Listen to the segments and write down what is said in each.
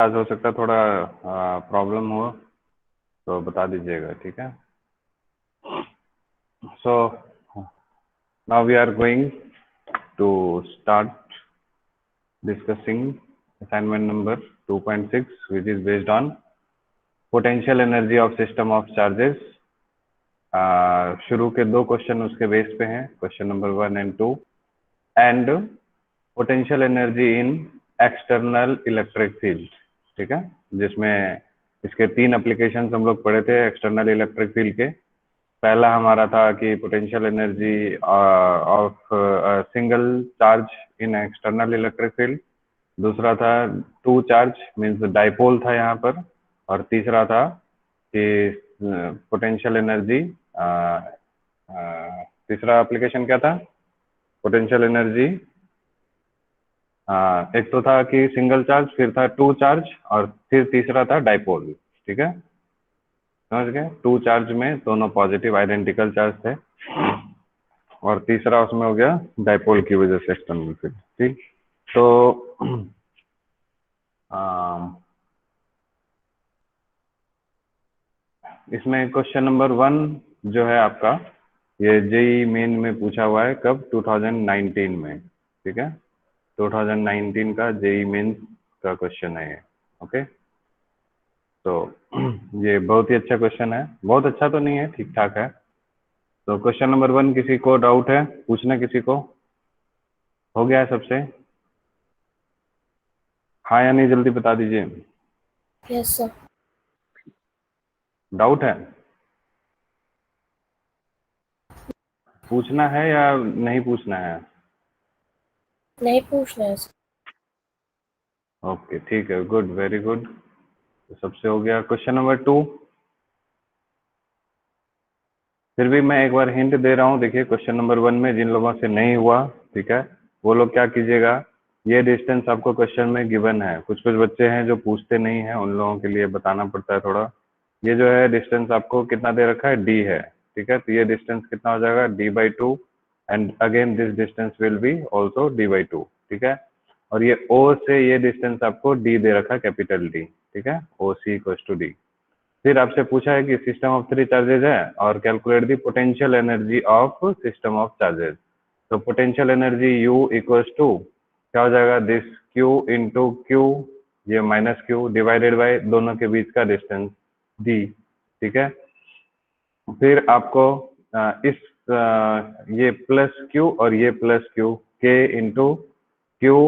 आज हो सकता है थोड़ा प्रॉब्लम हो तो बता दीजिएगा, ठीक है। So now we are going to start discussing assignment number 2.6 which is based on potential energy of system of charges। शुरू के दो क्वेश्चन उसके बेस पे हैं, question number 1 and 2 and potential energy in external electric field, ठीक है, जिसमें इसके 3 एप्लीकेशन हम लोग पढ़े थे एक्सटर्नल इलेक्ट्रिक फील्ड के। पहला हमारा था कि potential energy of single charge in external electric field, दूसरा था टू चार्ज मीन्स डाइपोल था यहाँ पर, और तीसरा था कि पोटेंशियल एनर्जी, तीसरा एप्लीकेशन क्या था पोटेंशियल एनर्जी, एक तो था कि सिंगल चार्ज, फिर था टू चार्ज, और फिर तीसरा था डाइपोल, ठीक है, समझ गए। टू चार्ज में दोनों पॉजिटिव आइडेंटिकल चार्ज थे, और तीसरा उसमें हो गया डाइपोल की वजह से एक्सटर्नल फील्ड, ठीक। तो इसमें क्वेश्चन नंबर 1 जो है आपका, ये जेई मेन में पूछा हुआ है, कब 2019 में, ठीक है, 2019 का जेई मेन का क्वेश्चन है ये, ओके। तो ये बहुत ही अच्छा क्वेश्चन है, बहुत अच्छा तो नहीं है, ठीक ठाक है। तो क्वेश्चन नंबर 1 किसी को डाउट है पूछना, किसी को हो गया है सबसे, हाँ या नहीं जल्दी बता दीजिए। Yes sir. डाउट है, पूछना है या नहीं पूछना है? नहीं पूछना है सर। ओके ठीक है, गुड, वेरी गुड। तो सबसे हो गया। क्वेश्चन नंबर 2, फिर भी मैं एक बार हिंट दे रहा हूँ, देखिए क्वेश्चन नंबर 1 में जिन लोगों से नहीं हुआ, ठीक है, वो लोग क्या कीजिएगा, ये डिस्टेंस आपको क्वेश्चन में गिवन है, कुछ कुछ बच्चे हैं जो पूछते नहीं हैं, उन लोगों के लिए बताना पड़ता है थोड़ा। ये जो है डिस्टेंस आपको कितना दे रखा है, डी है, ठीक है, तो ये डिस्टेंस कितना हो जाएगा, d/2, and again this distance will be also d/2, ठीक है। और ये ओ से ये डिस्टेंस आपको डी दे रखा है, कैपिटल डी, ठीक है, ओ सी इक्वल्स टू डी। फिर आपसे पूछा है कि सिस्टम ऑफ 3 चार्जेज है और calculate the potential energy of system of charges. तो potential energy U equals to क्या हो जाएगा, दिस Q इंटू क्यू, ये माइनस क्यू, डिवाइडेड बाय दोनों के बीच का डिस्टेंस D, ठीक है। फिर आपको इस ये प्लस क्यू और ये plus q, K into q,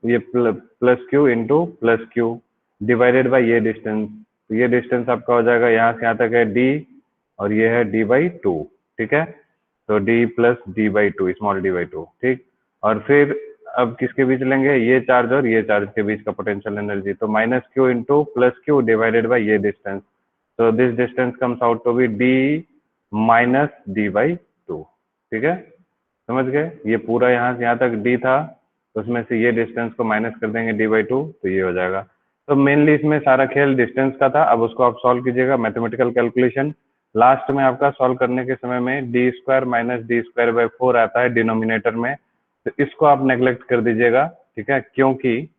ये plus q into plus q, divided by ये डिस्टेंस, तो ये डिस्टेंस आपका हो जाएगा यहाँ से यहाँ तक है d, और ये है d/2, ठीक है। तो d plus d/2, small d/2, ठीक। और फिर अब किसके बीच लेंगे, ये चार्ज और ये चार्ज के बीच का पोटेंशियल एनर्जी, तो minus q into plus q divided by ये डिस्टेंस, तो this distance comes out to be d minus d/2, ठीक है, समझ गए। ये पूरा यहाँ से यहाँ तक d था, उसमें से ये डिस्टेंस को माइनस कर देंगे d/2, तो ये हो जाएगा। तो मेनली इसमें सारा खेल डिस्टेंस का था। अब उसको आप सॉल्व कीजिएगा, मैथमेटिकल कैलकुलेशन। लास्ट में आपका सॉल्व करने के समय में d² माइनस d²/4 आता है डिनोमिनेटर में, तो इसको आप नेग्लेक्ट कर दीजिएगा, ठीक है, क्योंकि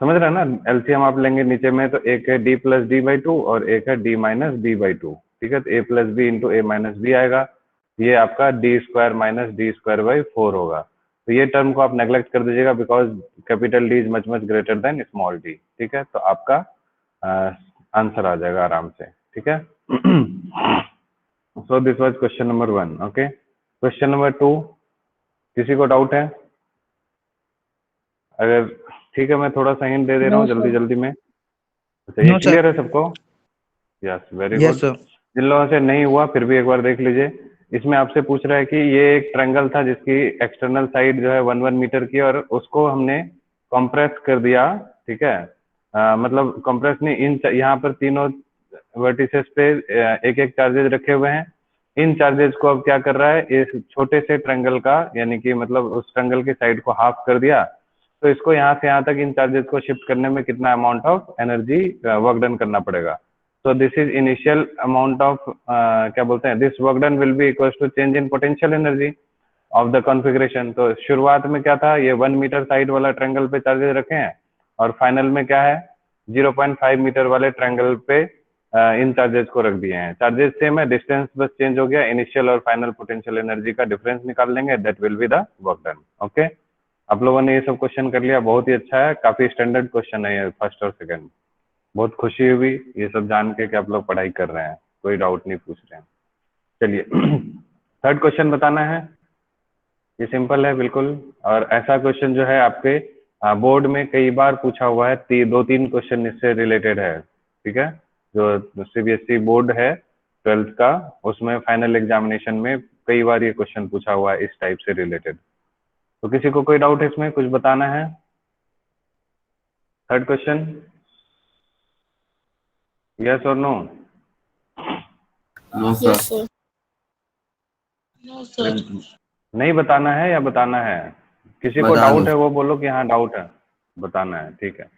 समझ रहे हैं ना, एलसीएम आप लेंगे नीचे में, तो एक है d प्लस d/2 और एक है d माइनस d/2, ठीक है, तो a plus b into a minus b आएगा, ये आपका d² माइनस d²/4 होगा। तो ये टर्म को आप नेग्लेक्ट कर दीजिएगा, because capital D is much much greater than small d, ठीक है, तो आपका आंसर आ जाएगा आराम से, ठीक है। So this was question number 1, okay. Question number 2 किसी को डाउट है? अगर ठीक है, मैं थोड़ा सा हिंट दे रहा हूँ जल्दी जल्दी में। अच्छा, ये नो सर। क्लियर है सबको? Yes, very good. Yes sir. जिन लोगों से नहीं हुआ फिर भी एक बार देख लीजिए। इसमें आपसे पूछ रहा है कि ये एक ट्रायंगल था जिसकी एक्सटर्नल साइड जो है 1 मीटर की, और उसको हमने कंप्रेस कर दिया, ठीक है, मतलब कंप्रेस नहीं, इन यहाँ पर तीनों वर्टिसेस पे एक एक चार्जेज रखे हुए हैं। इन चार्जेस को अब क्या कर रहा है, इस छोटे से ट्रायंगल का, यानी कि मतलब उस ट्रायंगल की साइड को हाफ कर दिया, तो इसको यहाँ से यहाँ तक इन चार्जेस को शिफ्ट करने में कितना amount of energy work done करना पड़ेगा। So this is initial amount of क्या बोलते हैं, this work done will be equals to change in potential energy of the configuration। तो शुरुआत में क्या था, ये 1 मीटर साइड वाला ट्रायंगल पे चार्जेस रखे हैं, और फाइनल में क्या है, 0.5 मीटर वाले ट्रायंगल पे इन चार्जेस को रख दिए हैं। चार्जेस सेम है, डिस्टेंस बस चेंज हो गया, इनिशियल और फाइनल पोटेंशियल एनर्जी का डिफरेंस निकाल लेंगे, that will be the work done. Okay, आप लोगों ने ये सब क्वेश्चन कर लिया, बहुत ही अच्छा है, काफी स्टैंडर्ड क्वेश्चन है ये फर्स्ट और सेकंड। बहुत खुशी हुई ये सब जान के कि आप लोग पढ़ाई कर रहे हैं, कोई डाउट नहीं पूछ रहे हैं। चलिए थर्ड क्वेश्चन बताना है, ये सिंपल है बिल्कुल, और ऐसा क्वेश्चन जो है आपके बोर्ड में कई बार पूछा हुआ है, 2-3 क्वेश्चन इससे रिलेटेड है, ठीक है। जो सीबीएसई बोर्ड है 12th का, उसमें फाइनल एग्जामिनेशन में कई बार ये क्वेश्चन पूछा हुआ है इस टाइप से रिलेटेड। तो किसी को कोई डाउट है इसमें, कुछ बताना है? थर्ड क्वेश्चन, यस और no? No yes sir. Sir. No sir. नहीं बताना है या बताना है? किसी को बता डाउट दो। है वो बोलो कि हाँ डाउट है, बताना है, ठीक है।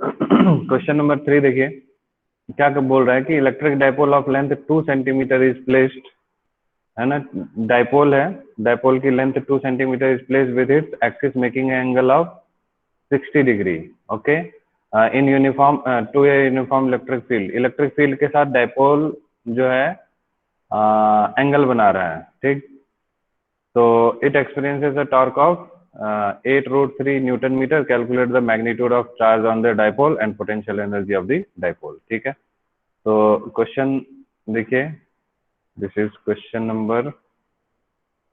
क्वेश्चन नंबर 3 देखिए, क्या बोल रहा है कि electric dipole of length 2 centimetre is placed, है ना, डाइपोल है, डाइपोल की length 2 centimetre is placed with its axis making angle of 60 degree, okay, in uniform to a uniform electric field. Electric field के साथ डाइपोल जो है angle बना रहा है, ठीक। तो it experiences a torque of 8√3 newton metre, calculate the magnitude of charge on the dipole and potential energy of the dipole, ठीक है। तो क्वेश्चन देखिए, this is question number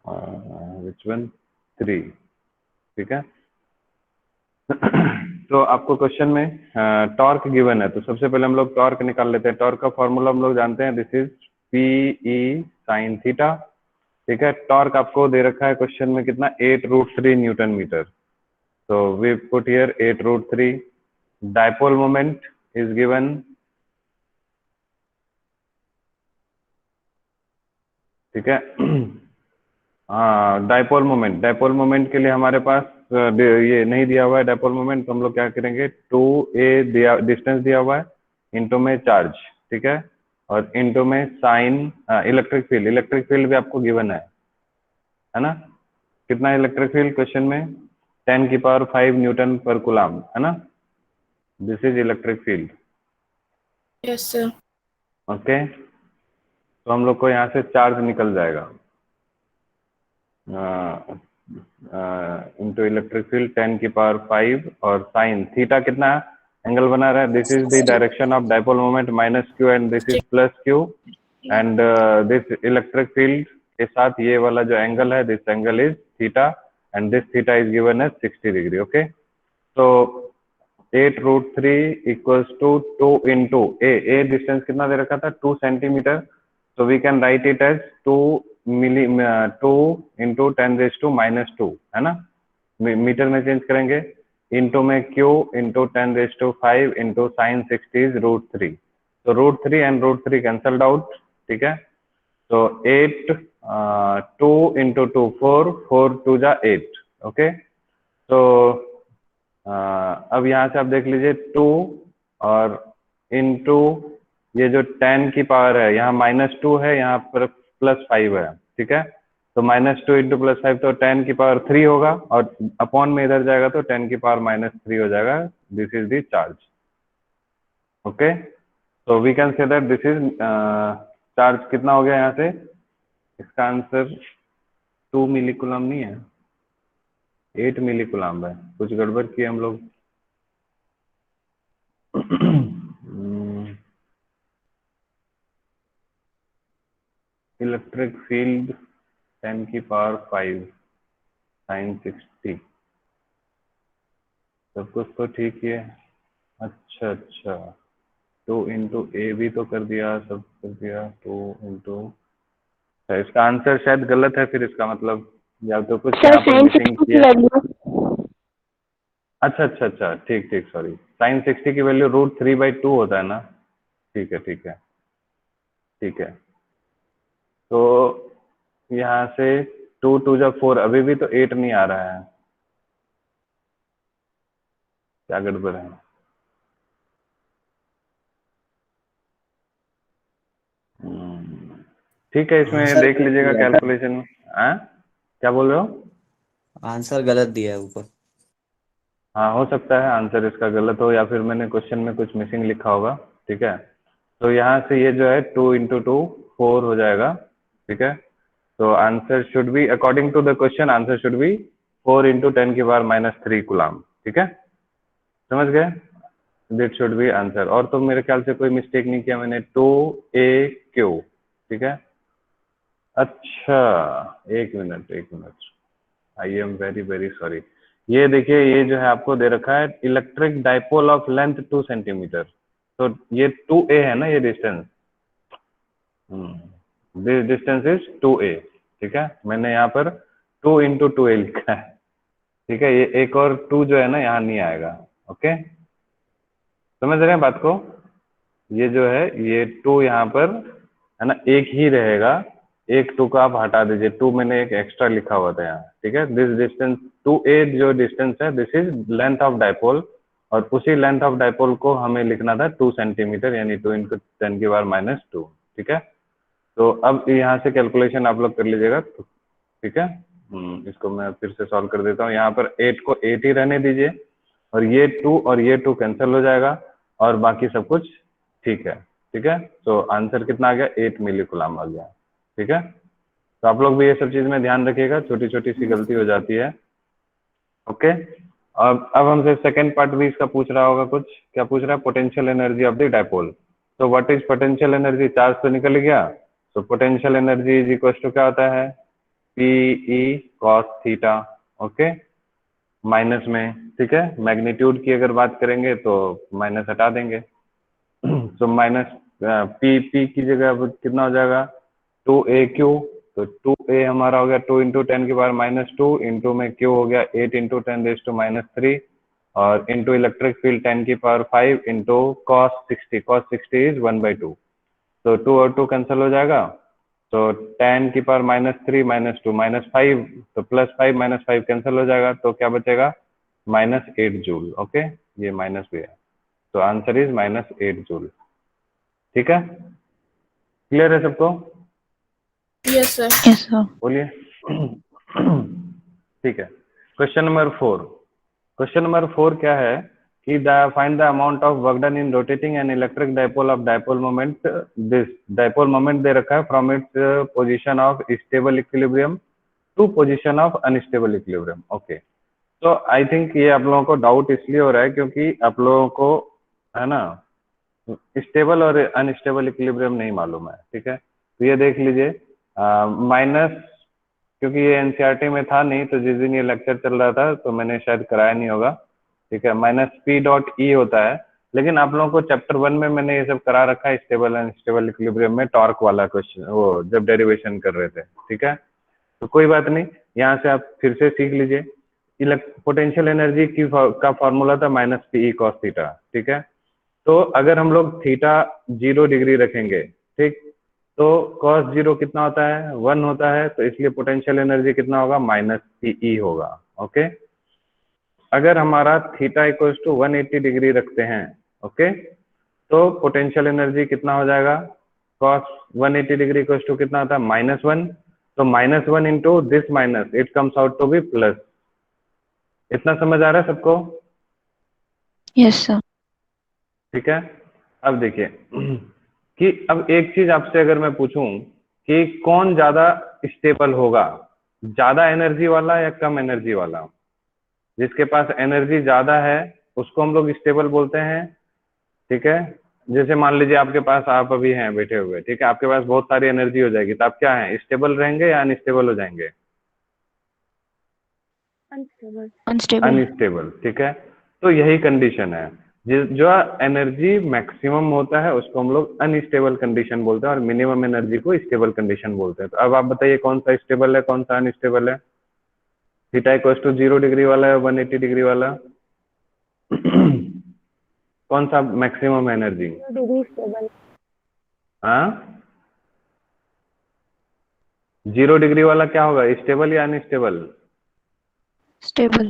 which one, 3, ठीक है। तो आपको क्वेश्चन में टॉर्क गिवन है, तो सबसे पहले हम लोग टॉर्क निकाल लेते हैं। टॉर्क का फॉर्मूला हम लोग जानते हैं, this is pE sine theta, ठीक है। टॉर्क आपको दे रखा है क्वेश्चन में कितना, 8√3 न्यूटन मीटर। तो we put here 8√3। Dipole moment is given, ठीक है। हाँ, डाइपोल मोमेंट के लिए हमारे पास ये नहीं दिया हुआ है डाइपोल मोमेंट, तो हम लोग क्या करेंगे, 2a दिया, डिस्टेंस दिया हुआ है, इंटू में चार्ज, ठीक है, और इंटू में साइन इलेक्ट्रिक फील्ड भी आपको गिवन है ना। कितना इलेक्ट्रिक फील्ड क्वेश्चन में, 10⁵ न्यूटन पर कूलम, है ना। This is electric field, yes sir. Okay. तो हम लोग को यहाँ से चार्ज निकल जाएगा, इंटू इलेक्ट्रिक फील्ड 10⁵ और साइन थीटा कितना एंगल बना रहा है, this is the direction of dipole moment -q and this is +q, and this electric field के साथ ये वाला जो एंगल है, this angle is theta, and this theta is given as 60 degree, okay. तो 8√3 equals to 2 into a distance कितना दे रखा था, 2 centimetre, so we can write it as 2 into 10⁻², है ना, मीटर में चेंज करेंगे, इंटू में q into 10⁵ into sine 60 is √3, तो √3 एंड √3 कैंसल्ड आउट, ठीक है। तो 8 2 इंटू 2 4 4 2 जा 8, ओके। तो अब यहाँ से आप देख लीजिए 2 और इंटू ये जो 10 की पावर है, यहाँ -2 है, यहाँ पर +5 है, ठीक है। तो -2 इंटू +5 तो 10 की पावर 3 होगा, और अपॉन में इधर जाएगा तो 10 की पावर -3 हो जाएगा, this is the charge, okay. तो we can say that this is charge कितना हो गया यहाँ से, इसका आंसर 2 मिली कूलम नहीं है, 8 मिली कूलम है, कुछ गड़बड़ किए हम लोग। इलेक्ट्रिक फील्ड 10⁵ साइन 60, सब कुछ तो ठीक ही है। अच्छा अच्छा, 2 इंटू ए भी तो कर दिया, सब कर दिया, 2 इंटू, इसका आंसर शायद गलत है फिर, इसका मतलब या तो कुछ यहाँ पर मिसिंग किया। अच्छा अच्छा अच्छा, ठीक ठीक, सॉरी, साइन 60 की वैल्यू √3/2 होता है ना, ठीक है ठीक है ठीक है। तो यहाँ से 2 2 जा 4, अभी भी तो 8 नहीं आ रहा है, क्या गड़बड़ है? ठीक है, इसमें आंसर देख गलत लीजिएगा दिया है। कैलकुलेशन में। हाँ, क्या बोल रहे हो? आंसर गलत दिया है ऊपर। हाँ हो सकता है आंसर इसका गलत हो, या फिर मैंने क्वेश्चन में कुछ मिसिंग लिखा होगा। ठीक है, तो यहाँ से ये जो है 2 × 2 4 हो जाएगा। ठीक है, तो answer should be according to the question, answer should be 4 × 10⁻³ coulomb. ठीक है, समझ गए? That should be answer. और तो मेरे ख्याल से कोई मिस्टेक नहीं किया मैंने। 2AQ। ठीक है, अच्छा, एक minute, I am very very sorry. ये देखिए, ये जो है आपको दे रखा है electric dipole of length 2 centimetre. तो ये 2A है ना, ये distance. This distance is 2A। ठीक है, मैंने यहाँ पर 2 × 2A लिखा है। ठीक है, ये एक और 2 जो है ना यहाँ नहीं आएगा। ओके, समझ रहे हैं बात को? ये जो है ये 2 यहाँ पर है ना, एक ही रहेगा। एक 2 का आप हटा दीजिए, 2 मैंने एक एक्स्ट्रा लिखा हुआ था यहाँ। ठीक है, दिस डिस्टेंस 2A जो डिस्टेंस है, this is length of dipole, और उसी लेंथ ऑफ डाइपोल को हमें लिखना था 2 सेंटीमीटर, यानी 2 × 10⁻²। ठीक है, तो अब यहाँ से कैलकुलेशन आप लोग कर लीजिएगा। ठीक है, इसको मैं फिर से सॉल्व कर देता हूँ। यहाँ पर 8 को 8 ही रहने दीजिए, और ये 2 और ये 2 कैंसिल हो जाएगा, और बाकी सब कुछ ठीक है। ठीक है, तो आंसर कितना आ गया? 8 मिली कूलाम आ गया। ठीक है, तो आप लोग भी ये सब चीज में ध्यान रखिएगा, छोटी छोटी सी गलती हो जाती है। ओके, अब हमसे सेकंड पार्ट भी इसका पूछ रहा होगा कुछ। क्या पूछ रहा है? Potential energy of the dipole. तो what is potential energy? Charge तो निकल गया, तो potential energy is equal to क्या होता है? PE cos theta. Okay, minus में। ठीक है, मैग्नीट्यूड की अगर बात करेंगे तो माइनस हटा देंगे। तो माइनस पी की जगह अब कितना हो जाएगा? 2AQ। तो 2A हमारा हो गया 2 × 10⁻², इंटू में Q हो गया 8 × 10⁻³ और into electric field 10⁵ into cos 60 is 1/2। तो 2 और 2 कैंसिल हो जाएगा, तो 10⁻³ -2 -5, तो +5 -5 कैंसिल हो जाएगा, तो क्या बचेगा? -8 जूल। ओके, ये माइनस भी है, तो आंसर इज -8 जूल। ठीक है, क्लियर है सबको? Yes, sir. Yes, sir. बोलिए। ठीक है, क्वेश्चन नंबर 4। क्वेश्चन नंबर 4 क्या है कि find the amount of work done in rotating an electric dipole of dipole moment. This dipole moment दे रखा है from its position of stable equilibrium to position of unstable equilibrium. Okay, तो I think ये आप लोगों को doubt इसलिए हो रहा है क्योंकि आप लोगों को है ना स्टेबल और अनस्टेबल इक्विलिब्रियम नहीं मालूम है। ठीक है, तो ये देख लीजिए, माइनस, क्योंकि ये एनसीईआरटी में था नहीं, तो जिस दिन ये लेक्चर चल रहा था तो मैंने शायद कराया नहीं होगा। ठीक है, -P.E होता है, लेकिन आप लोगों को चैप्टर 1 में मैंने ये सब करा रखा है, स्टेबल अनस्टेबल इक्विलिब्रियम में टॉर्क वाला क्वेश्चन, वो जब डेरिवेशन कर रहे थे। ठीक है, तो कोई बात नहीं, यहाँ से आप फिर से सीख लीजिए। पोटेंशियल एनर्जी की का फॉर्मूला था -PE cos थीटा। ठीक है, तो अगर हम लोग थीटा 0 डिग्री रखेंगे, ठीक, तो cos 0 कितना होता है? 1 होता है, तो इसलिए पोटेंशियल एनर्जी कितना होगा? -PE होगा। ओके, अगर हमारा थीटा इक्वल्स टू 180 डिग्री रखते हैं, ओके, तो पोटेंशियल एनर्जी कितना हो जाएगा? cos 180 डिग्री इक्वल्स टू कितना होता है? -1। तो -1 into this minus, it comes out to be plus. इतना समझ आ रहा है सबको? Yes, sir. ठीक है, अब देखिए कि अब एक चीज आपसे अगर मैं पूछूं कि कौन ज्यादा स्टेबल होगा, ज्यादा एनर्जी वाला या कम एनर्जी वाला? जिसके पास एनर्जी ज्यादा है उसको हम लोग स्टेबल बोलते हैं। ठीक है, जैसे मान लीजिए आपके पास, आप अभी हैं बैठे हुए, ठीक है, आपके पास बहुत सारी एनर्जी हो जाएगी, तो आप क्या हैं? स्टेबल रहेंगे या अनस्टेबल हो जाएंगे? Unstable. अनस्टेबल। ठीक है, तो यही कंडीशन है, जो एनर्जी मैक्सिमम होता है उसको हम लोग अनस्टेबल कंडीशन बोलते हैं, और मिनिमम एनर्जी को स्टेबल कंडीशन बोलते हैं। तो अब आप बताइए कौन सा स्टेबल है, कौन सा अनस्टेबल है? थीटा इक्वल्स टू 0 डिग्री वाला है, 180 डिग्री वाला? कौन सा मैक्सिमम एनर्जी? हाँ, 0 डिग्री वाला क्या होगा? स्टेबल या unstable? Stable.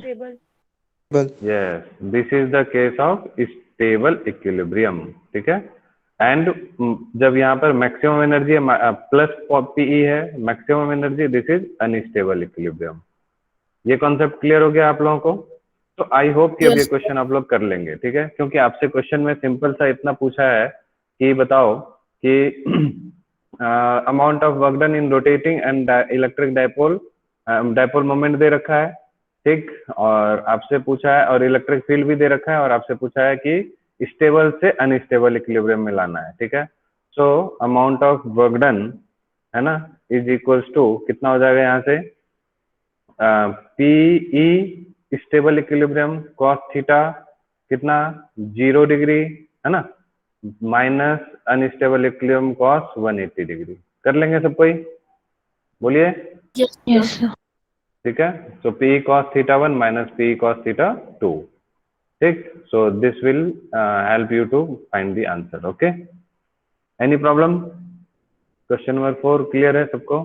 Yes, this is the case of stable equilibrium. ठीक है, एंड जब यहाँ पर मैक्सिमम एनर्जी प्लस PE है, maximum energy, this is unstable equilibrium. ये कॉन्सेप्ट क्लियर हो गया आप लोगों को? तो आई होप कि अब ये Yes. क्वेश्चन आप लोग कर लेंगे, ठीक है, क्योंकि आपसे क्वेश्चन में सिंपल सा इतना पूछा है कि बताओ कि amount of work done in rotating and electric dipole, dipole moment दे रखा है, ठीक, और आपसे पूछा है, और इलेक्ट्रिक फील्ड भी दे रखा है, और आपसे पूछा है कि स्टेबल से अनस्टेबल इक्विलिब्रियम में लाना है, ठीक है। So amount of work done, है ना, इज इक्वल्स टू कितना हो जाएगा यहाँ से, pE stable equilibrium cos theta कितना 0 डिग्री, है ना, minus unstable equilibrium cos 180 degree. कर लेंगे सब कोई, बोलिए। Yes, Yes, sir. sir. ठीक है, so p cos theta 1 minus p cos theta 2, ठीक। So this will help you to find the answer. Okay, any problem? Question number 4 clear है सबको?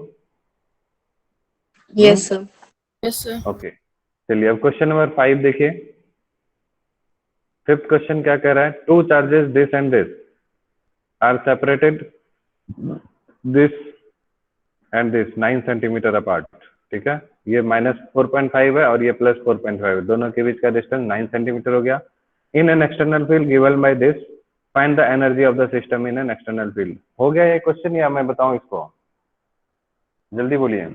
Yes, sir. Yes, sir. Okay, चलिए अब question number 5 देखिए। Fifth question क्या कह रहा है, two charges this and this are separated this and this 9 centimetre apart, ठीक है, ये -4.5 है और ये +4.5 है, दोनों के बीच का डिस्टेंस 9 सेंटीमीटर हो गया। In an external field given by this find the energy of the system in an external field. हो गया ये क्वेश्चन या मैं बताऊं इसको? जल्दी बोलिए।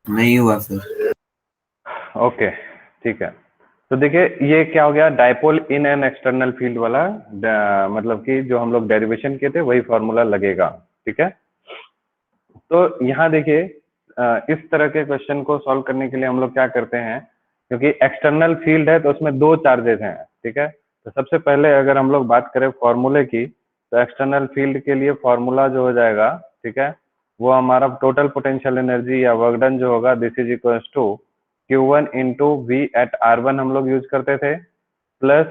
नहीं हुआ सर। ओके, ठीक है, तो देखिए ये क्या हो गया, dipole in an external field वाला, मतलब कि जो हम लोग डेरिवेशन किए थे वही फॉर्मूला लगेगा, ठीक है। तो यहाँ देखिए इस तरह के क्वेश्चन को सॉल्व करने के लिए हम लोग क्या करते हैं, क्योंकि एक्सटर्नल फील्ड है तो उसमें दो चार्जेस हैं, ठीक है। तो सबसे पहले अगर हम लोग बात करें फॉर्मूले की, तो एक्सटर्नल फील्ड के लिए फॉर्मूला जो हो जाएगा, ठीक है, वो हमारा टोटल पोटेंशियल एनर्जी या वर्क डन जो होगा, this is equals to Q1 into V at R1 हम लोग यूज करते थे, प्लस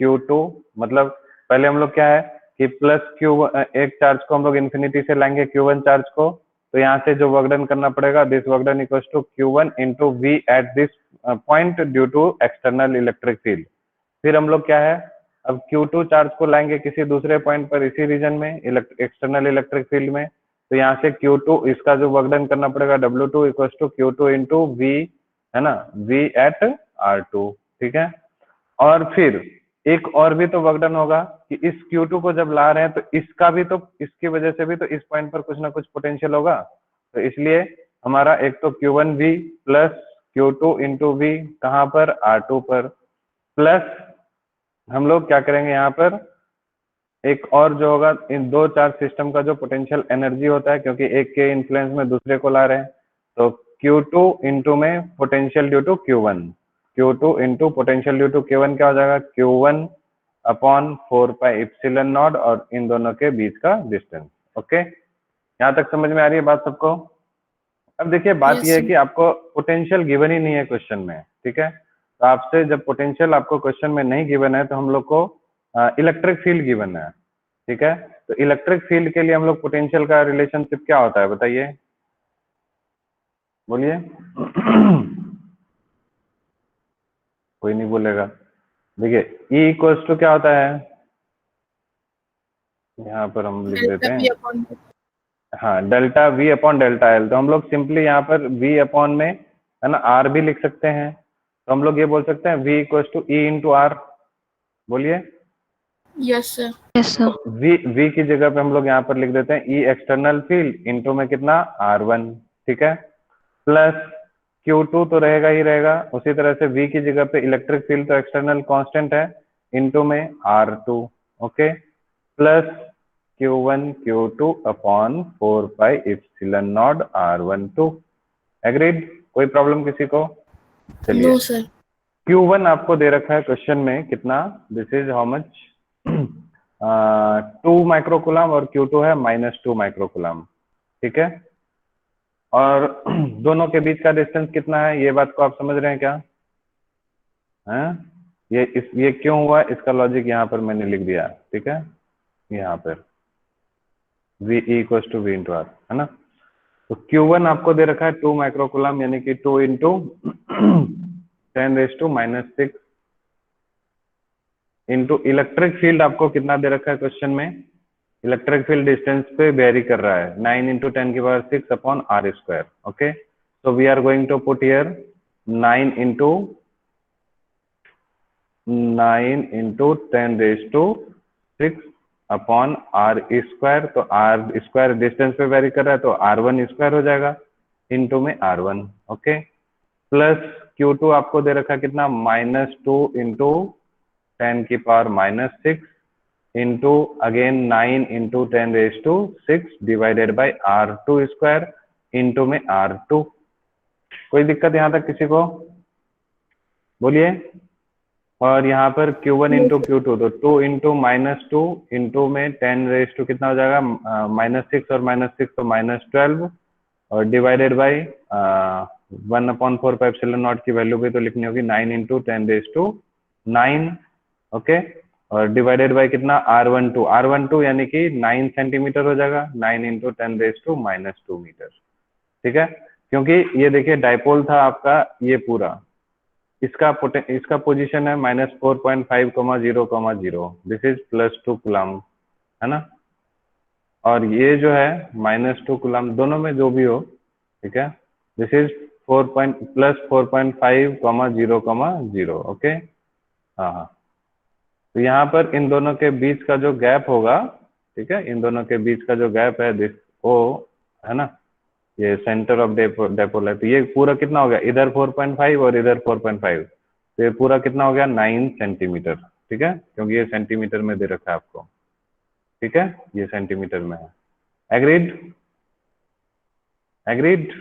Q2, मतलब पहले हम लोग क्या है कि प्लस Q1, एक चार्ज को हम लोग इन्फिनिटी से लाएंगे Q1 चार्ज को, तो यहाँ से जो वर्क डन करना पड़ेगा, this work done equals to Q1 into V at this point due to external electric field. फिर हम लोग क्या है, अब Q2 चार्ज को लाएंगे किसी दूसरे पॉइंट पर इसी रीजन में एक्सटर्नल इलेक्ट्रिक फील्ड में, तो यहाँ से Q2 इसका जो वर्क डन करना पड़ेगा W2 equals to Q2 into we, है ना, V एट R2, ठीक है। और फिर एक और भी तो वर्क डन होगा कि इस Q2 को जब ला रहे हैं तो इसका भी, तो इसकी वजह से भी तो इस पॉइंट पर कुछ ना कुछ पोटेंशियल होगा, तो इसलिए हमारा एक तो Q1V plus Q2 into we कहाँ पर, R2 पर, प्लस हम लोग क्या करेंगे यहाँ पर, एक और जो होगा, इन दो चार्ज सिस्टम का जो पोटेंशियल एनर्जी होता है, क्योंकि एक के इन्फ्लुएंस में दूसरे को ला रहे हैं, तो Q2 इंटू में potential due to Q1, Q2 into potential due to Q1 क्या हो जाएगा, Q1 upon 4 pi epsilon not और इन दोनों के बीच का डिस्टेंस। ओके, यहाँ तक समझ में आ रही है बात सबको? अब देखिए बात Yes, यह है sir. कि आपको पोटेंशियल गिवन ही नहीं है क्वेश्चन में, ठीक है, तो आपसे जब पोटेंशियल आपको क्वेश्चन में नहीं गिवन है तो हम लोग को इलेक्ट्रिक फील्ड गिवन है, ठीक है। तो इलेक्ट्रिक फील्ड के लिए हम लोग पोटेंशियल का रिलेशनशिप क्या होता है बताइए, बोलिए। कोई नहीं बोलेगा। देखिए E इक्वल्स टू क्या होता है, यहाँ पर हम लिख देते Delta हैं, P upon हाँ, delta V upon delta L, तो हम लोग सिंपली यहाँ पर V अपॉन में, है ना, R भी लिख सकते हैं, तो हम लोग ये बोल सकते हैं V equals to E into R, बोलिए। Yes, sir. Yes, sir. V की जगह पे हम लोग यहाँ पर लिख देते हैं E एक्सटर्नल फील्ड इंटू में कितना R1, ठीक है, प्लस Q2 तो रहेगा ही रहेगा, उसी तरह से V की जगह पे इलेक्ट्रिक फील्ड तो एक्सटर्नल कांस्टेंट है इंटू में R2, okay, plus Q1 Q2 upon 4 pi epsilon not R12। Agreed? कोई प्रॉब्लम किसी को? चलिए, No, sir. Q1 आपको दे रखा है क्वेश्चन में कितना, this is how much, 2 microcoulomb, और Q2 है -2 माइक्रोकुलम, ठीक है, और दोनों के बीच का डिस्टेंस कितना है, ये बात को आप समझ रहे हैं क्या? हैं? ये क्यों हुआ, इसका लॉजिक यहाँ पर मैंने लिख दिया, ठीक है, यहाँ पर V equals to V into R, है ना। तो Q1 आपको दे रखा है 2 माइक्रोकुलम, यानी कि 2 इंटू 10⁻⁻⁶ इंटू इलेक्ट्रिक फील्ड आपको कितना दे रखा है क्वेश्चन में, इलेक्ट्रिक फील्ड डिस्टेंस पे वेरी कर रहा है, 9 into 10⁻⁶ upon R square, okay. So we are going to put here 9 into 9 into 10⁻6 upon R square. तो आर स्क्वायर डिस्टेंस पे वेरी कर रहा है तो R1 स्क्वायर हो जाएगा, इंटू में R1। ओके, प्लस Q2 आपको दे रखा कितना, -2 into 10⁻⁻6 into again 9 into 10⁻6 divided by R2 square into में R2। कोई दिक्कत यहाँ तक किसी को? बोलिए। और यहाँ पर Q1 इंटू Q2, तो 2 इंटू -2 इंटू में 10⁻, कितना हो जाएगा, -6 और -6 तो -12, और डिवाइडेड बाई 1/4 एप्सिलॉन नॉट की वैल्यू भी तो लिखनी होगी, 9 इंटू 10⁻9। ओके, और डिवाइडेड बाई कितना, R12 यानी कि 9 सेंटीमीटर हो जाएगा, 9 इंटू 10⁻2 मीटर। ठीक है, क्योंकि ये देखिए डाइपोल था आपका ये पूरा, इसका पोजीशन है -4.5,0,0, दिस इज +2 कूलम, है ना। और ये जो है -2 कूलम, दोनों में जो भी हो, ठीक है, दिस इज +4.5,0,0। ओके, हाँ हाँ, तो यहाँ पर इन दोनों के बीच का जो गैप होगा, ठीक है, इन दोनों के बीच का जो गैप है दिस ओ, है ना, ये सेंटर ऑफ डाइपोल है। तो ये पूरा कितना हो गया, इधर 4.5 और इधर 4.5, तो ये पूरा कितना हो गया, 9 सेंटीमीटर। ठीक है, क्योंकि ये सेंटीमीटर में दे रखा है आपको। ठीक है, ये सेंटीमीटर में है। एग्रीड? एग्रीड?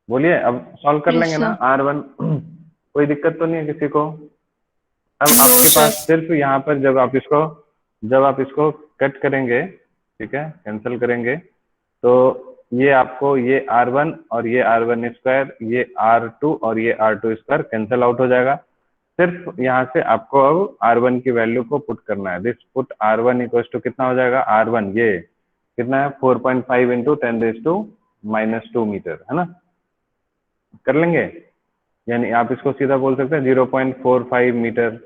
बोलिए, अब सॉल्व कर Yes, लेंगे ना sir. R1? कोई दिक्कत तो नहीं है किसी को? अब No, आपके sir. पास सिर्फ यहाँ पर जब आप इसको कट करेंगे, ठीक है, कैंसिल करेंगे, तो ये आपको ये R1 और ये R1 स्क्वायर, ये R2 और ये R2 स्क्वायर कैंसिल आउट हो जाएगा। सिर्फ यहाँ से आपको अब R1 की वैल्यू को पुट करना है। This put R1 equal to कितना हो जाएगा, R1 ये कितना है, 4.5 इंटू 10⁻2 मीटर, है ना। कर लेंगे, यानी आप इसको सीधा बोल सकते हैं 0.45 मीटर,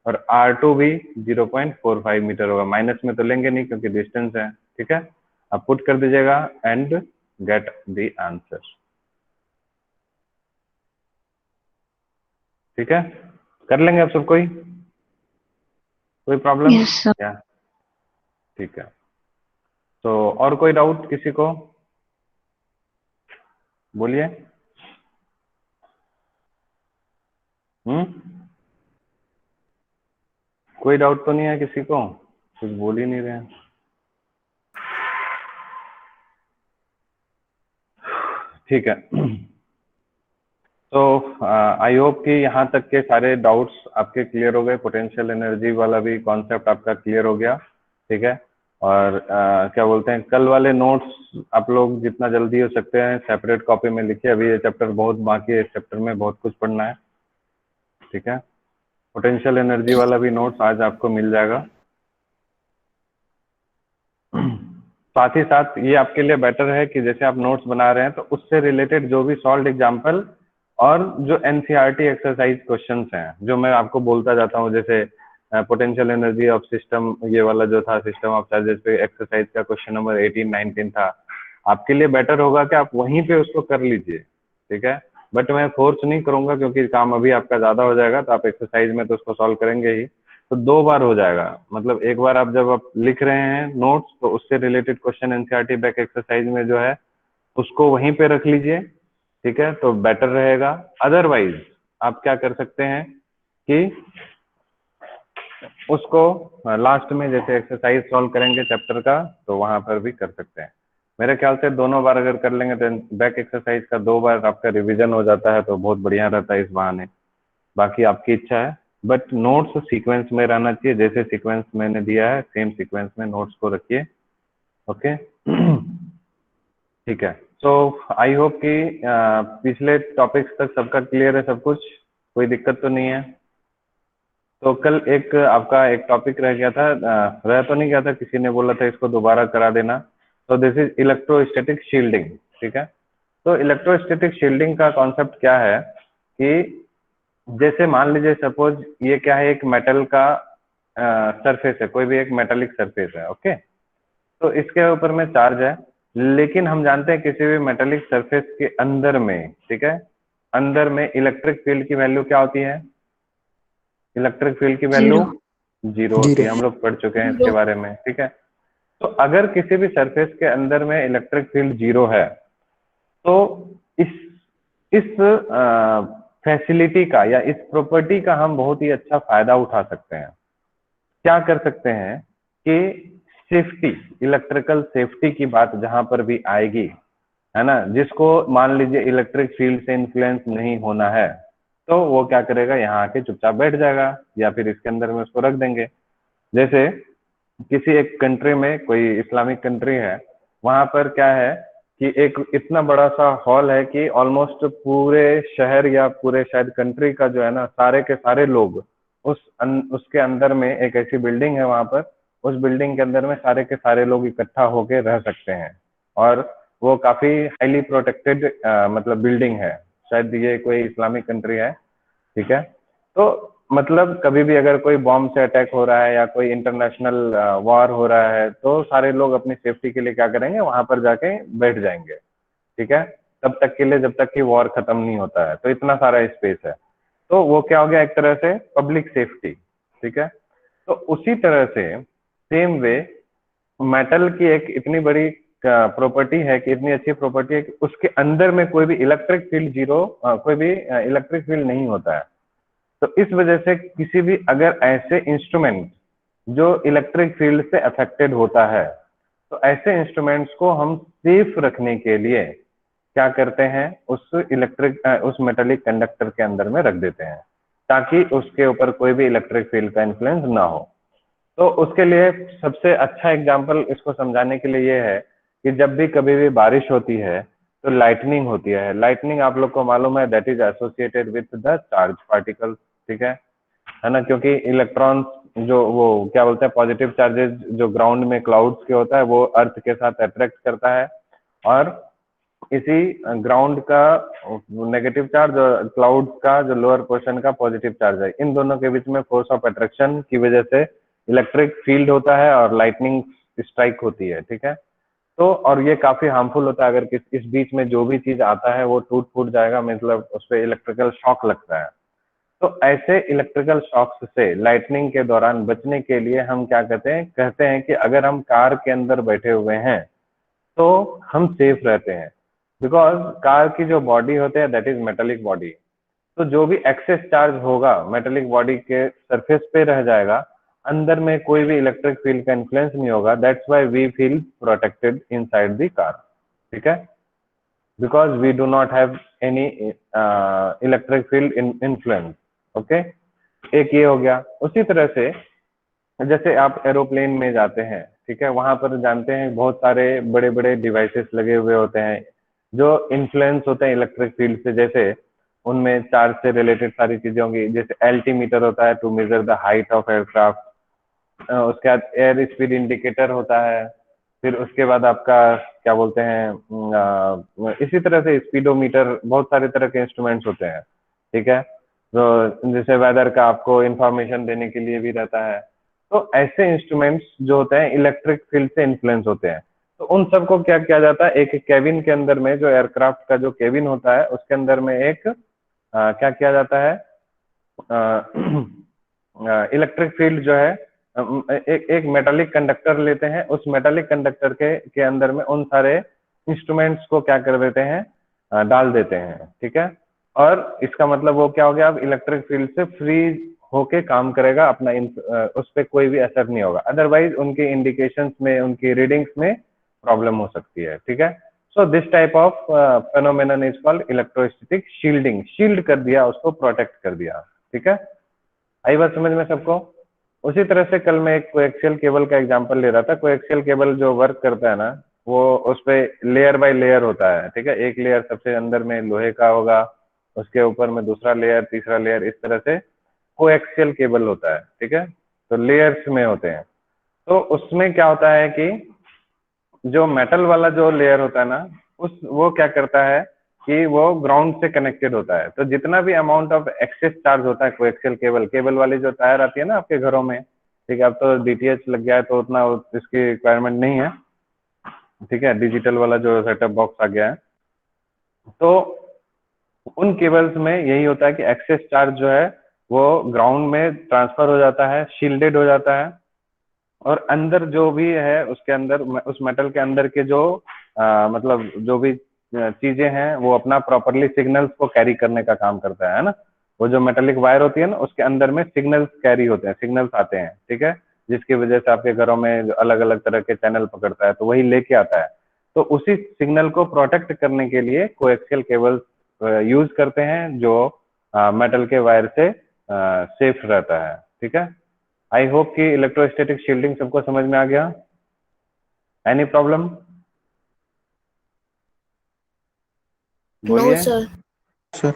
और R2 भी 0.45 मीटर होगा। माइनस में तो लेंगे नहीं क्योंकि डिस्टेंस है। ठीक है, आप पुट कर दीजिएगा एंड गेट द आंसर। ठीक है, कर लेंगे आप सब? कोई प्रॉब्लम? Yes, sir. क्या? ठीक है, तो और कोई डाउट किसी को? बोलिए। कोई डाउट तो नहीं है किसी को? कुछ बोल ही नहीं रहे हैं। ठीक है, तो आई होप कि यहाँ तक के सारे डाउट्स आपके क्लियर हो गए। पोटेंशियल एनर्जी वाला भी कॉन्सेप्ट आपका क्लियर हो गया। ठीक है, और क्या बोलते हैं, कल वाले नोट्स आप लोग जितना जल्दी हो सकते हैं सेपरेट कॉपी में लिखिए। अभी ये चैप्टर बहुत बाकी है, इस चैप्टर में बहुत कुछ पढ़ना है। ठीक है, पोटेंशियल एनर्जी वाला भी नोट्स आज आपको मिल जाएगा। साथ ही साथ ये आपके लिए बेटर है कि जैसे आप नोट्स बना रहे हैं तो उससे रिलेटेड जो भी सॉल्व एग्जाम्पल और जो एनसीईआरटी एक्सरसाइज क्वेश्चंस हैं, जो मैं आपको बोलता जाता हूँ, जैसे पोटेंशियल एनर्जी ऑफ सिस्टम, ये वाला जो था सिस्टम ऑफ चार्जेस पे एक्सरसाइज का क्वेश्चन नंबर 18-19 था, आपके लिए बेटर होगा कि आप वहीं पे उसको कर लीजिए। ठीक है, बट मैं फोर्स नहीं करूंगा क्योंकि काम अभी आपका ज्यादा हो जाएगा, तो आप एक्सरसाइज में तो उसको सॉल्व करेंगे ही, तो 2 बार हो जाएगा। मतलब एक बार आप जब आप लिख रहे हैं नोट्स तो उससे related question NCERT back exercise में जो है उसको वहीं पे रख लीजिए। ठीक है, तो बेटर रहेगा। अदरवाइज आप क्या कर सकते हैं कि उसको लास्ट में जैसे एक्सरसाइज सॉल्व करेंगे चैप्टर का तो वहां पर भी कर सकते हैं। मेरे ख्याल से दोनों बार अगर कर लेंगे तो बैक एक्सरसाइज का 2 बार आपका रिवीजन हो जाता है तो बहुत बढ़िया रहता है इस बहाने। बाकी आपकी इच्छा है, बट नोट्स सीक्वेंस में रहना चाहिए। जैसे सीक्वेंस मैंने दिया है सेम सीक्वेंस में नोट्स को रखिए। ओके, ठीक है, तो आई होप कि पिछले टॉपिक्स तक सबका क्लियर है सब कुछ, कोई दिक्कत तो नहीं है। तो कल एक आपका एक टॉपिक रह गया था, रह तो नहीं गया था, किसी ने बोला था इसको दोबारा करा देना। तो दिस इज इलेक्ट्रोस्टैटिक शील्डिंग। ठीक है, तो इलेक्ट्रोस्टैटिक शील्डिंग का कॉन्सेप्ट क्या है कि जैसे मान लीजिए सपोज ये क्या है, एक मेटल का सरफेस है, कोई भी एक मेटालिक सरफेस है। ओके, तो इसके ऊपर में चार्ज है, लेकिन हम जानते हैं किसी भी मेटालिक सरफेस के अंदर में, ठीक है, अंदर में इलेक्ट्रिक फील्ड की वैल्यू क्या होती है? इलेक्ट्रिक फील्ड की वैल्यू जीरो, ये जीरो। हम लोग पढ़ चुके हैं इसके जीरो। बारे में, ठीक है। तो अगर किसी भी सरफेस के अंदर में इलेक्ट्रिक फील्ड जीरो है तो इस फैसिलिटी का या इस प्रॉपर्टी का हम बहुत ही अच्छा फायदा उठा सकते हैं। क्या कर सकते हैं कि सेफ्टी, इलेक्ट्रिकल सेफ्टी की बात जहां पर भी आएगी, है ना, जिसको मान लीजिए इलेक्ट्रिक फील्ड से इन्फ्लुएंस नहीं होना है, तो वो क्या करेगा, यहाँ आके चुपचाप बैठ जाएगा या फिर इसके अंदर में उसको रख देंगे। जैसे किसी एक कंट्री में, कोई इस्लामिक कंट्री है, वहां पर क्या है कि एक इतना बड़ा सा हॉल है कि ऑलमोस्ट पूरे शहर या पूरे शायद कंट्री का जो है ना, सारे के सारे लोग उसके अंदर में, एक ऐसी बिल्डिंग है वहां पर, उस बिल्डिंग के अंदर में सारे के सारे लोग इकट्ठा होके रह सकते हैं। और वो काफी हाईली प्रोटेक्टेड मतलब बिल्डिंग है, शायद ये कोई इस्लामिक कंट्री है, ठीक है। तो मतलब कभी भी अगर कोई बॉम्ब से अटैक हो रहा है या कोई इंटरनेशनल वॉर हो रहा है, तो सारे लोग अपनी सेफ्टी के लिए क्या करेंगे, वहां पर जाके बैठ जाएंगे, ठीक है, तब तक के लिए जब तक कि वॉर खत्म नहीं होता है। तो इतना सारा स्पेस है, तो वो क्या हो गया, एक तरह से पब्लिक सेफ्टी, ठीक है। तो उसी तरह से सेम वे मेटल की एक इतनी बड़ी प्रॉपर्टी है कि, इतनी अच्छी प्रॉपर्टी है कि उसके अंदर में कोई भी इलेक्ट्रिक फील्ड जीरो, कोई भी इलेक्ट्रिक फील्ड नहीं होता है। तो इस वजह से किसी भी अगर ऐसे इंस्ट्रूमेंट जो इलेक्ट्रिक फील्ड से अफेक्टेड होता है, तो ऐसे इंस्ट्रूमेंट्स को हम सेफ रखने के लिए क्या करते हैं, उस मेटेलिक कंडक्टर के अंदर में रख देते हैं, ताकि उसके ऊपर कोई भी इलेक्ट्रिक फील्ड का इन्फ्लुएंस ना हो। तो उसके लिए सबसे अच्छा एग्जाम्पल इसको समझाने के लिए ये है कि जब भी कभी भी बारिश होती है तो लाइटनिंग होती है। लाइटनिंग आप लोग को मालूम है, that is associated with the charge particle, ठीक है ना, क्योंकि इलेक्ट्रॉन्स जो वो क्या बोलते हैं, पॉजिटिव चार्जेस जो ग्राउंड में क्लाउड्स के होता है, वो अर्थ के साथ अट्रैक्ट करता है, और इसी ग्राउंड का नेगेटिव चार्ज और क्लाउड का जो लोअर पोर्शन का पॉजिटिव चार्ज है, इन दोनों के बीच में फोर्स ऑफ अट्रैक्शन की वजह से इलेक्ट्रिक फील्ड होता है और लाइटनिंग स्ट्राइक होती है, ठीक है। तो और ये काफी हार्मफुल होता है, अगर इस बीच में जो भी चीज आता है वो टूट फूट जाएगा, मतलब उस पर इलेक्ट्रिकल शॉक लगता है। तो ऐसे इलेक्ट्रिकल शॉक्स से लाइटनिंग के दौरान बचने के लिए हम क्या कहते हैं कि अगर हम कार के अंदर बैठे हुए हैं तो हम सेफ रहते हैं, बिकॉज कार की जो बॉडी होते हैं दैट इज मेटेलिक बॉडी। तो जो भी एक्सेस चार्ज होगा मेटेलिक बॉडी के सरफेस पे रह जाएगा, अंदर में कोई भी इलेक्ट्रिक फील्ड का इन्फ्लुएंस नहीं होगा। That's why we feel protected inside the car, ठीक है, because we do not have any electric field influence. Okay, एक ये हो गया। उसी तरह से जैसे आप एरोप्लेन में जाते हैं, ठीक है, वहां पर जानते हैं बहुत सारे बड़े बड़े डिवाइसेस लगे हुए होते हैं जो इन्फ्लुएंस होते हैं इलेक्ट्रिक फील्ड से। जैसे उनमें चार्ज से रिलेटेड सारी चीजें होंगी, जैसे एल्टीमीटर होता है to measure the height of aircraft, उसके बाद एयर स्पीड इंडिकेटर होता है, फिर उसके बाद आपका क्या बोलते हैं, इसी तरह से स्पीडोमीटर, बहुत सारे तरह के इंस्ट्रूमेंट्स होते हैं, ठीक है, तो जैसे वेदर का आपको इंफॉर्मेशन देने के लिए भी रहता है। तो ऐसे इंस्ट्रूमेंट्स जो होते हैं इलेक्ट्रिक फील्ड से इन्फ्लुएंस होते हैं, तो उन सबको क्या किया जाता है, एक केबिन के अंदर में, जो एयरक्राफ्ट का जो केबिन होता है उसके अंदर में एक क्या किया जाता है, इलेक्ट्रिक फील्ड जो है, एक मेटालिक कंडक्टर लेते हैं, उस मेटालिक कंडक्टर के अंदर में उन सारे इंस्ट्रूमेंट्स को क्या कर देते हैं, डाल देते हैं, ठीक है। और इसका मतलब वो क्या हो गया, अब इलेक्ट्रिक फील्ड से फ्री होके काम करेगा अपना, उस पर कोई भी असर नहीं होगा, अदरवाइज उनके इंडिकेशंस में, उनकी रीडिंग्स में प्रॉब्लम हो सकती है, ठीक है। So this type of phenomenon is called electrostatic shielding. Shield कर दिया, उसको प्रोटेक्ट कर दिया, ठीक है। आई बात समझ में सबको? उसी तरह से कल मैं एक कोएक्सियल केबल का एग्जांपल ले रहा था। कोएक्सियल केबल जो वर्क करता है ना, वो उस पे लेयर बाय लेयर होता है, ठीक है। एक लेयर सबसे अंदर में लोहे का होगा, उसके ऊपर में दूसरा लेयर, तीसरा लेयर, इस तरह से कोएक्सियल केबल होता है, ठीक है। तो लेयर्स में होते हैं। तो उसमें क्या होता है कि जो मेटल वाला जो लेयर होता है ना, वो क्या करता है कि वो ग्राउंड से कनेक्टेड होता है। तो जितना भी अमाउंट ऑफ एक्सेस चार्ज होता है कोएक्सियल केबल वाली जो तार आती है ना आपके घरों में, ठीक है, अब तो डीटीएच लग गया है तो उतना इसकी रिक्वायरमेंट नहीं है, ठीक है, डिजिटल वाला जो सेटअप बॉक्स आ गया है। तो उन केबल्स में यही होता है कि एक्सेस चार्ज जो है वो ग्राउंड में ट्रांसफर हो जाता है, शील्डेड हो जाता है, और अंदर जो भी है उसके अंदर, उस मेटल के अंदर के जो मतलब जो भी चीजें हैं वो अपना प्रॉपरली सिग्नल्स को कैरी करने का काम करता है ना। वो जो मेटेलिक वायर होती है ना, उसके अंदर में सिग्नल्स कैरी होते हैं, सिग्नल्स आते हैं, ठीक है, जिसकी वजह से आपके घरों में अलग अलग तरह के चैनल पकड़ता है, तो वही लेके आता है। तो उसी सिग्नल को प्रोटेक्ट करने के लिए कोएक्सियल केबल्स यूज करते हैं, जो मेटल के वायर से सेफ रहता है, ठीक है। आई होप कि इलेक्ट्रोस्टैटिक शील्डिंग सबको समझ में आ गया। Any problem? नो बोलिए। सर। सर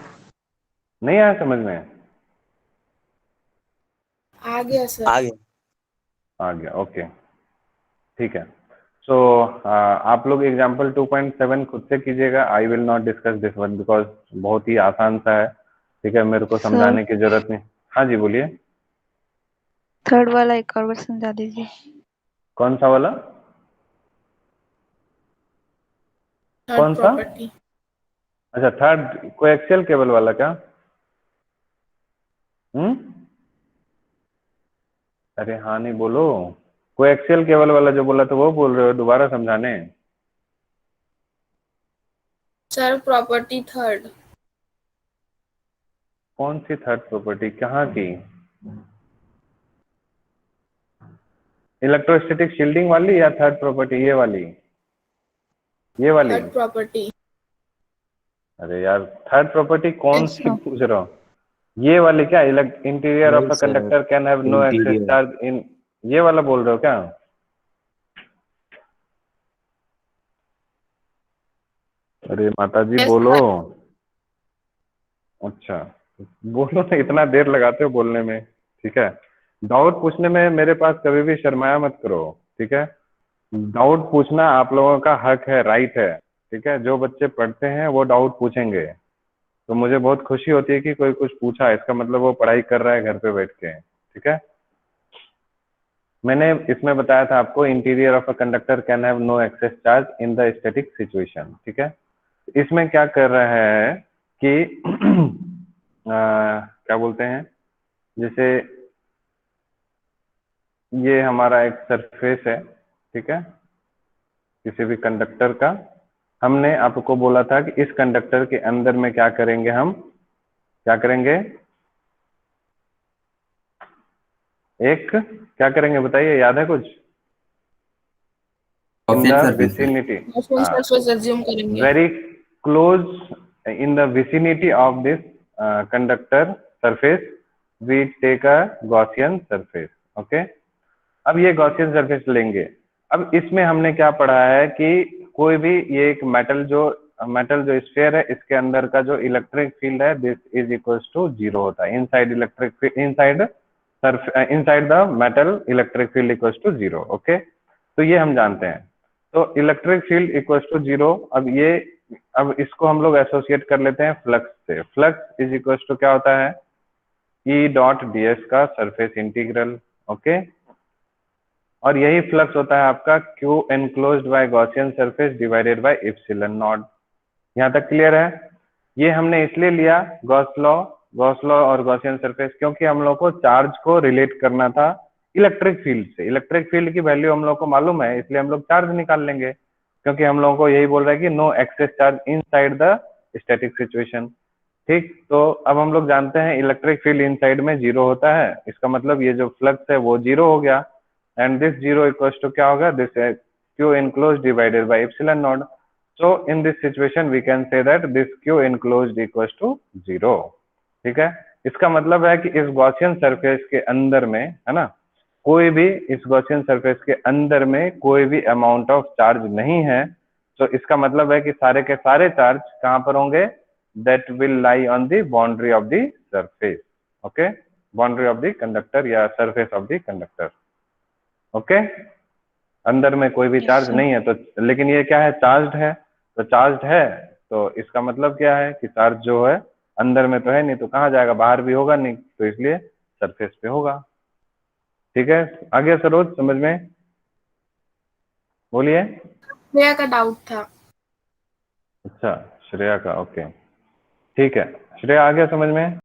नहीं आया समझ में? आ गया सर। आगे आ गया, ओके, ठीक है। सो आप लोग एग्जाम्पल 2.7 खुद से कीजिएगा। I will not discuss this one because बहुत ही आसान सा है, ठीक है, मेरे को सर समझाने की जरूरत नहीं। हाँ जी बोलिए। थर्ड वाला एक और बार समझा दीजिए। कौन सा वाला? थर्ड कौन सा? प्रॉपर्टी। अच्छा, थर्ड कोएक्सियल केबल वाला क्या? हम्म, अरे हाँ नहीं बोलो। कोएक्सियल केबल वाला जो बोला था वो बोल रहे हो? दोबारा समझाने? Sir property third. कौन सी थर्ड प्रॉपर्टी, कहाँ की? इलेक्ट्रोस्टैटिक शील्डिंग वाली या थर्ड प्रॉपर्टी ये वाली? ये वाली? Third property. अरे यार, थर्ड प्रॉपर्टी कौन यस सी सर। पूछ रहा हूँ? ये वाली क्या? इंटीरियर ऑफ नहीं uh sir, conductor can have no access interior. Charge in, ये वाला बोल रहे हो क्या? अरे माता जी यस बोलो। सर। अच्छा, बोलो ना, इतना देर लगाते हो बोलने में, ठीक है। डाउट पूछने में मेरे पास कभी भी शर्माया मत करो, ठीक है। डाउट पूछना आप लोगों का हक है, राइट है, ठीक है। जो बच्चे पढ़ते हैं वो डाउट पूछेंगे, तो मुझे बहुत खुशी होती है कि कोई कुछ पूछा, इसका मतलब वो पढ़ाई कर रहा है घर पे बैठ के, ठीक है। मैंने इसमें बताया था आपको, interior of a conductor can have no excess charge in the static situation, ठीक है। इसमें क्या कर रहा है कि क्या बोलते हैं, जैसे ये हमारा एक सरफेस है, ठीक है, किसी भी कंडक्टर का। हमने आपको बोला था कि इस कंडक्टर के अंदर में क्या करेंगे, हम क्या करेंगे, एक क्या करेंगे बताइए, याद है कुछ? In the Gaussian surface sir. Vicinity, Gaussian surface assume करेंगे। very close, in the vicinity of this conductor surface we take a Gaussian surface, okay। अब ये Gaussian surface लेंगे। अब इसमें हमने क्या पढ़ा है कि कोई भी, ये एक मेटल जो स्फीयर है, इसके अंदर का जो इलेक्ट्रिक फील्ड है, दिस इज इक्वल्स टू 0 होता है। Inside electric, inside the metal electric field equals to 0, okay. तो ये हम जानते हैं। तो इलेक्ट्रिक फील्ड इक्वल्स टू 0। अब इसको हम लोग एसोसिएट कर लेते हैं फ्लक्स से। फ्लक्स इज इक्वल्स टू क्या होता है, ई डॉट डी एस का सरफेस इंटीग्रल, ओके। और यही फ्लक्स होता है आपका Q enclosed bye Gaussian surface divided by epsilon not. यहाँ तक क्लियर है? ये हमने इसलिए लिया गॉस लॉ और गॉसियन सरफेस, क्योंकि हम लोग को चार्ज को रिलेट करना था इलेक्ट्रिक फील्ड से। इलेक्ट्रिक फील्ड की वैल्यू हम लोग को मालूम है, इसलिए हम लोग चार्ज निकाल लेंगे, क्योंकि हम लोगों को यही बोल रहा है कि no excess charge inside the static situation, ठीक। तो अब हम लोग जानते हैं इलेक्ट्रिक फील्ड इनसाइड में 0 होता है, इसका मतलब ये जो फ्लक्स है वो 0 हो गया। एंड दिस 0 इक्वल्स टू क्या होगा, this Q enclosed divided by epsilon not. So in this situation we can say that this Q enclosed equals to 0, ठीक है। इसका मतलब है कि इस गॉसियन सरफेस के अंदर में, है ना, कोई भी, इस गॉसियन सरफेस के अंदर में कोई भी अमाउंट ऑफ चार्ज नहीं है। तो इसका मतलब है कि सारे के सारे चार्ज कहां पर होंगे, that will lie on the boundary of the surface, okay, boundary of the conductor या surface of the conductor, okay. अंदर में कोई भी यस चार्ज सर। नहीं है, तो लेकिन ये क्या है, चार्ज है। तो चार्ज है, तो इसका मतलब क्या है कि चार्ज जो है अंदर में तो है नहीं, तो कहाँ जाएगा, बाहर भी होगा नहीं, तो इसलिए सरफेस पे होगा, ठीक है। आगे सरोज समझ में? बोलिए। श्रेया का डाउट था। अच्छा, श्रेया का, ओके, ठीक है। श्रेया आ गया समझ में?